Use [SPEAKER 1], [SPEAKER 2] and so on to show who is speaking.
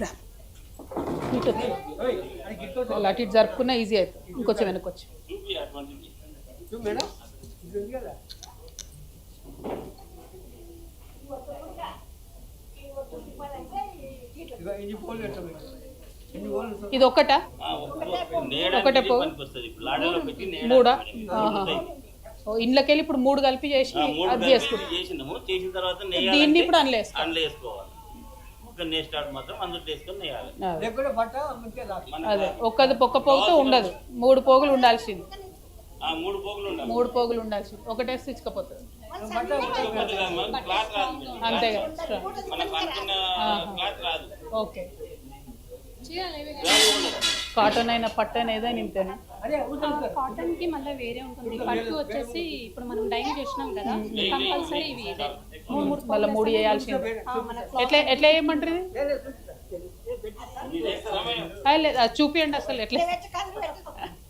[SPEAKER 1] ఇట్లా ఇటు వాళ్ళు అటు ఇటు జరుపుకున్నా ఈజీ అవుతుంది. ఇంకొంచెం వెనకొచ్చి ఇది ఒకటా ఒకటే పో మూడా ఇంట్లోకెళ్ళి ఇప్పుడు 3 కలిపి చేసి అది చేసుకుంటాం. దీన్ని ఇప్పుడు అదే ఒక్క పోగుతో ఉండదు, 3 పోగులు ఉండాల్సింది. 3 పోగులు ఉండాల్సింది, ఒకటేసి ఇచ్చుకపోతుంది అంతేగా. ఓకే కాటన్ అయినా పట్టన్ ఏదైనా ఇంతేనా?
[SPEAKER 2] కాటన్ కి మళ్ళీ వేరే ఉంటుంది. పట్టు వచ్చేసి ఇప్పుడు మనం డైన్ చేసినాం కదా, కంపల్సరీ ఇవి
[SPEAKER 1] మళ్ళీ 3 వేయాల్సింది. ఎట్లా వేయమంటారు? ఇది లేదు చూపియండి అసలు ఎట్లా.